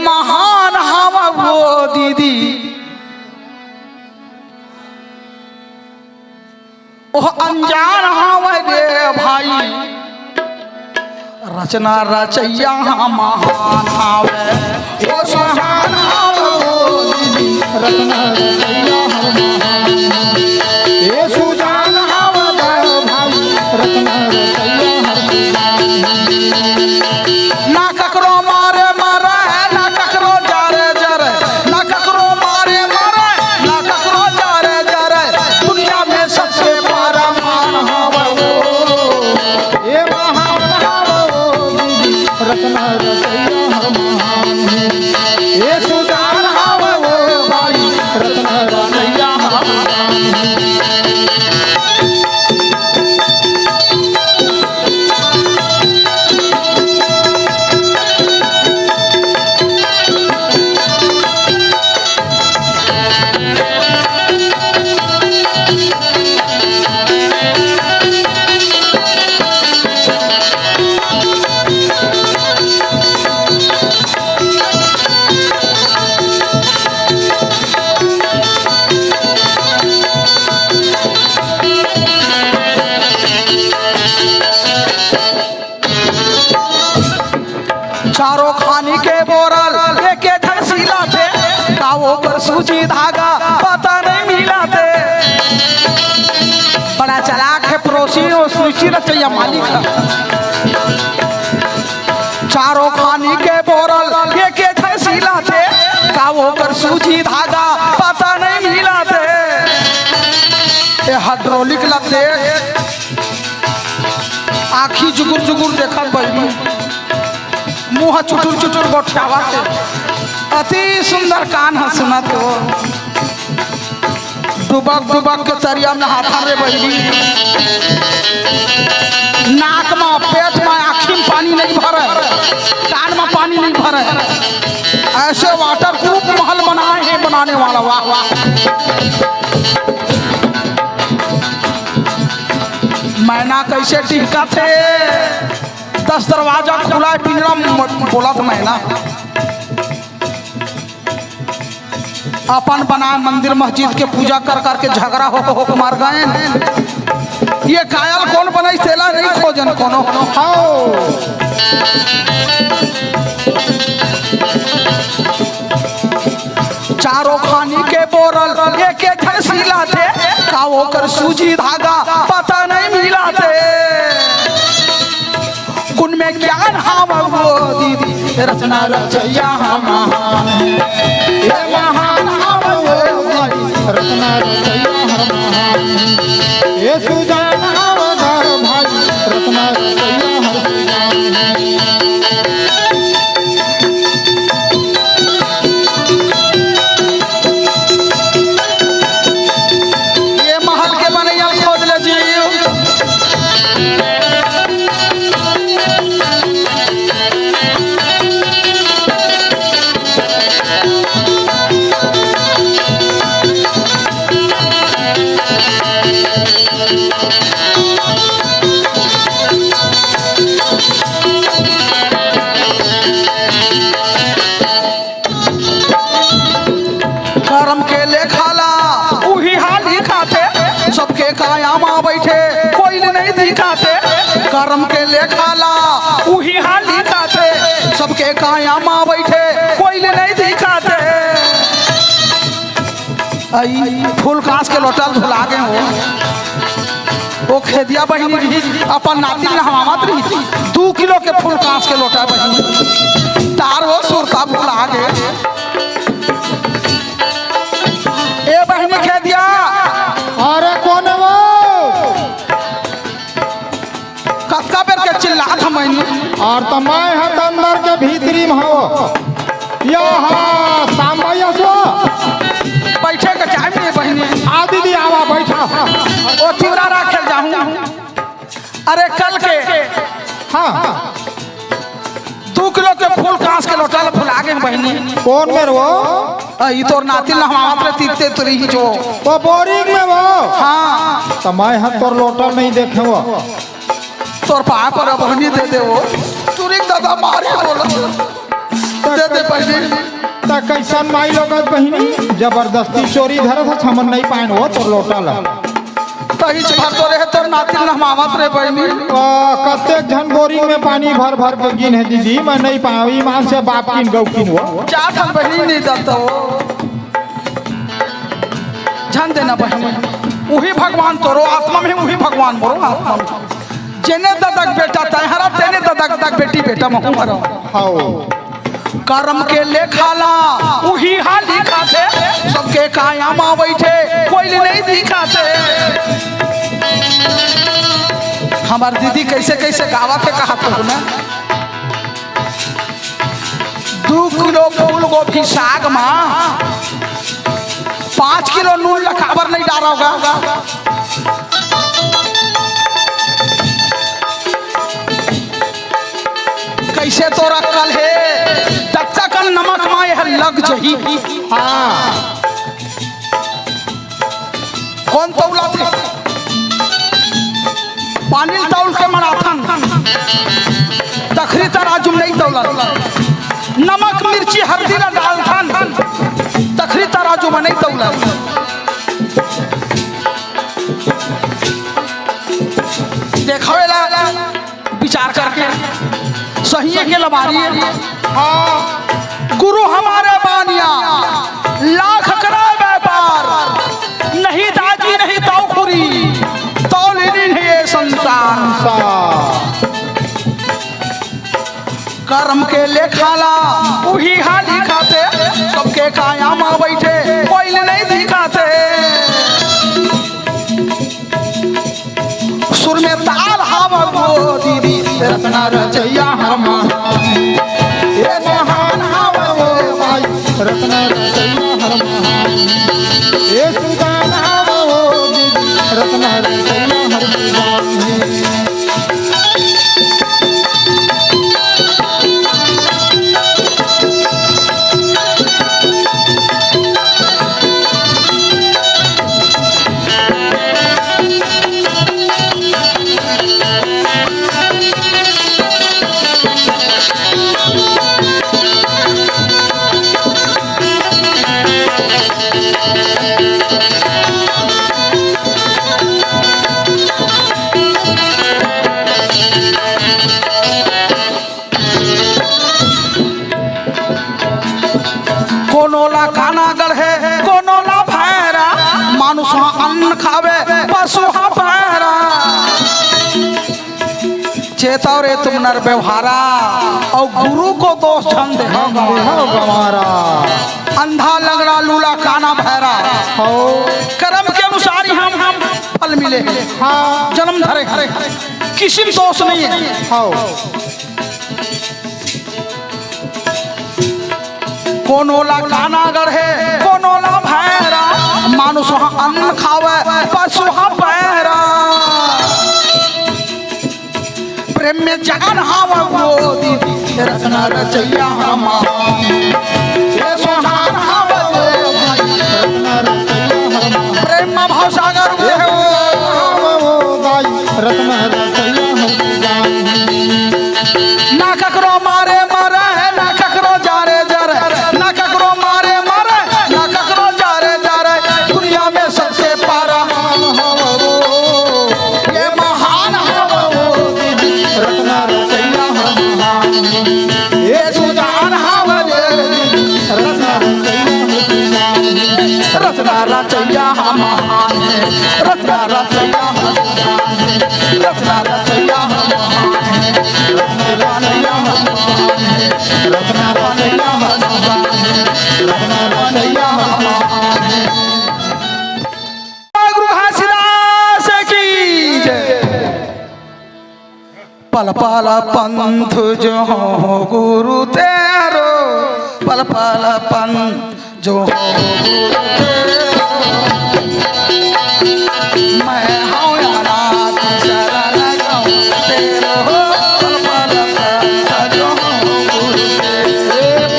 महान हवा वो दीदी ओह अनजान हवा रे भाई रचना रचैया महान हवे ओ महान हवा वो दीदी रचना रचैया महान ये सुजान हवा भाई रचना रचैया ना ककरो मारे मारे ना ककरो जारे जारे ना ककरो मारे मारे ना ककरो जारे जारे दुनिया में सबसे बड़ा मान हवा वो ये महान हवा दीदी रचना रचैया महान ये सुजान हवा भाई रचना रचैया चारों खानी के बोरल लेके धरसीला थे कावों पर सूची धागा पता नहीं मिला थे बड़ा चलाक है पड़ोसी और सूची रचैया मालिक है चारों खानी के बोरल लेके धरसीला थे कावों पर सूची धागा पता नहीं मिला थे ये हाइड्रोलिक लगते आखी जुगुर जुगुर देखत बैठी मुँह चुटुर चुटुर गोठावा से अति सुंदर कान है सुनत हो डुबक डुबक के तरिया में हाथा रे बहली नाक में पेट में आँखी में पानी नहीं भरे कान में पानी नहीं भरे ऐसे वाटर प्रूफ महल बनाए हैं बनाने वाला वाह वाह मैना कैसे टिका थे 10 दरवाजा खुला है पिंजरा बोला था मैना अपन बना मंदिर मस्जिद के पूजा कर करके झगड़ा हो मार गए ये कायल कौन बना तेला नहीं खोजन कोनो चारों खानी के बोरल लेके धरसीला थे कावो कर सूजी धागा पता नहीं मिला थे गुण में ज्ञान हम वो दीदी रचना रचैया महान ये महान हम वो रचना रचैया महान ये सुजान हवा भाई रचना रचैया ये महल के बनैया खोद ले जी कर्म के लेखाला उही हाल लिखा थे सबके कायामा बैठे कोई नहीं दिखा थे कर्म के लेखाला उही हाल लिखा थे सबके कायामा बैठे कोई नहीं दिखा थे आई फूल कांस के लोटा धुला गए हो वो खेदिया बहनी रही अपन नाती ने हमामत रही 2 किलो के फूल कांस के लोटा बहनी तार वो सुरता भुला गए ए बहनी खेदिया अरे कौन वो कत्का बेर के चिल्लात हमनी और तमाय हाथ अंदर के भीतरी में हो यहाँ सामैया सो बैठे के टाइम नहीं बहनी आ दीदी आवा बैठा ओ चिवरा रखे जाऊं अरे कल के हाँ 2 किलो के फूल कांस के लोटा फुला गए बहनी कौन में वो ई तोर नातिल ना हमारा रे तीते तुरी ही जो वो बोरिंग में वो हां तमाय हाथ तोर लोटा नहीं देखे वो तोर पाए पर बहनी दे दे वो तुरी दादा मारे बोल तो दे दे पहले त कैसन माई लोगत बहिनी जबरदस्ती चोरी धरत हमन नहीं पाइन हो तो लोटल तही भर तो रहे तोर नाती नहमावत रे बहनी कतेक झन बोरिंग में पानी भर भर के गिन है दीदी मैं नहीं पाई ईमान से बाप किन गौ किन हो चाट हम बहनी नहीं दत्ता हो झन देना बहनी वही भगवान तोरो आत्मा में वही भगवान मोरो आत्मा में जेने ददक बेटा तहरा तेने ददक बेटी बेटा महू मरो हाओ कर्म के लेखाला वही हाली खाते सबके कायम बैठे कोई नहीं दिखाते हमार दीदी कैसे कैसे गावा के कहा तो ना 2 किलो फूल गोभी साग माँ 5 किलो नून लखावर नहीं डाला होगा कैसे तो रखल है तक नमक माए है लग जही हाँ कौन तौला थे पानी तौल के मराथन तखरी तराजू नहीं तौला नमक मिर्ची हल्दी ना डालथन तखरी तराजू में नहीं तौला देखावेला विचार करके सही है के लबारी गुरु हमारे बानिया लाख करा व्यापार नहीं दाजी नहीं तौखुरी तौलिनी नहीं ये संसार कर्म के लेखाला वही हाली खाते सबके कायम बैठे कोई नहीं दिखाते सुर में ताल हवा गो दीदी रत्ना रचैया हरमा ये महान हवा गो भाई रत्ना रचैया हरमा ये सुल्तान हवा गो दीदी रत्ना रचैया हरमा कोनोला खाना गढ़े कोनोला भैरा मानुष अन्न खावे पशु पैरा चेतावरे तुम नर व्यवहारा और गुरु को दोष छन दे गवारा अंधा लगड़ा लूला काना भैरा कर्म के अनुसार ही हम फल मिले हाँ जन्म धरे किसी भी दोष नहीं है कोनोला काना गढ़े कोनोला भैरा मानुष अन्न खावे पशु पैरा प्रेम में जान हावा वो दीदी रत्ना रचैया हमा ये सोहान हावा वो प्रेम में भाव सागर वो रत्ना रचैया ना ककरो मारे मारे ना ककरो जारे जारे ना ककरो मारे मारे ना ककरो जारे जारे दुनिया में सबसे पारा ये महान हवा वो दीदी रत्ना रचैया ये सुजान हवा रत्ना रत्ना रचैया महान है रत्ना रचैया रत्ना रचैया पल पल पंथ जो हो गुरु तेरो पल पल पंथ जो हो गुरु तेरो मैं हूँ अनाथ शरण गौ तेरो पल पल पंथ जो हो गुरु तेरो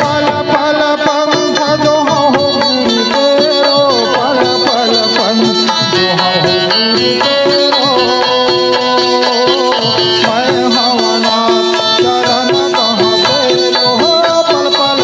पल पल पंथ जो हो गुरु तेरो पल पल पंथ जो हो गुरु तेरो मैं हवना शरण कहाँ तेरो पल पल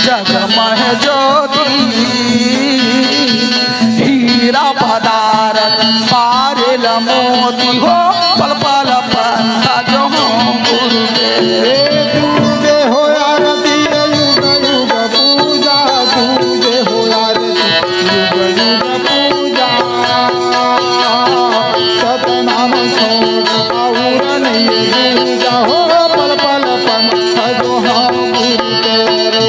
जगमह ज्योति हीरा पदारत पारिल मोती हो पल पल पंथ जो गुरुदेव तुझे हो आरती युग युग पूजा तुझे हो आरती युग युग पूजा सतनाम छोड़ और नहीं पूजा हो पल पल पंथ जो हम गुरु तेरे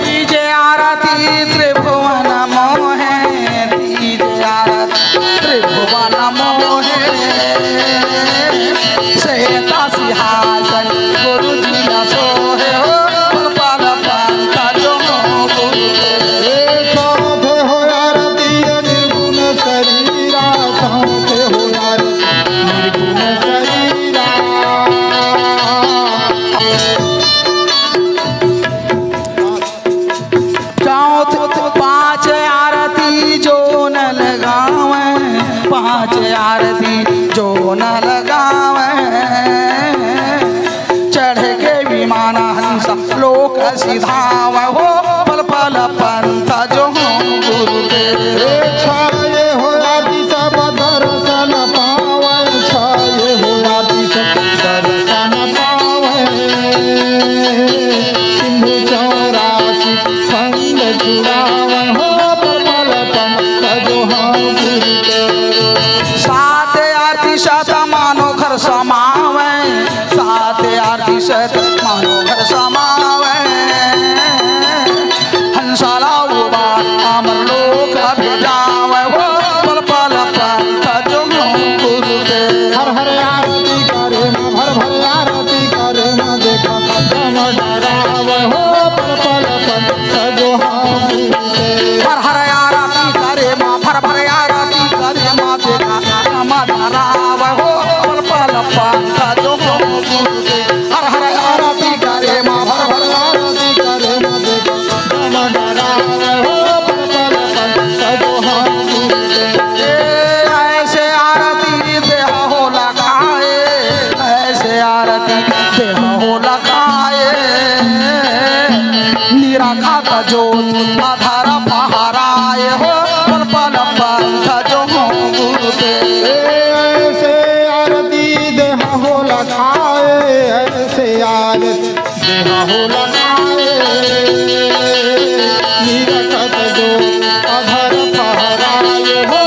तीजे आरती त्रिभुवन मोहे तीजे आरती त्रिभुवन मोहे श्वेता सिंहासन गुरु जी का सोहे हो पल पल पंथ जो गुरुदेव साथे हो आरती निर्गुण शरीरा साथे हो आरती निर्गुण शरीरा पांच आरती जो न लगावे पांच आरती जो न लगावे चढ़ के विमान हंस लोक सिधावे हो पल पल पंथ जो गुरुदेव छाये हो आरती सब दर्शन पावे छाये हो आरती सब दर्शन पावे सिंधु चौरासी संग जुड़ावे हो पल पंथ जो हम गुरु तेरे सात आरती शत मानो घर समावे सात आरती शत मानो घर समावे हंसाला उबा अमर लोक भेजावे हो पल पल पंथ जो गुरुदेव हर हर आरती करे न भर भर आरती करे न देखा जम डरावे हो पल पल पंथ जो हम गुरु तेरे हर हर आरती करे माँ भर भर आरती करे माँ देखा नम धरावे हो पल पल पंथ जो गुरुदेव हर हर आरती करे माँ भर भर आरती करे न देखा जम डरावे हो पल पल पंथ जो हम गुरु तेरे ऐसे आरती देह हो लगाए ऐसे आरती देह हो लगाए निराखा का जोत आधार पहराए हो पल पल पंथ जो गुरुदेव ऐसे आरती देह हो लगाए ऐसे आरती देह हो लगाए निरखत जो अधर फहराए हो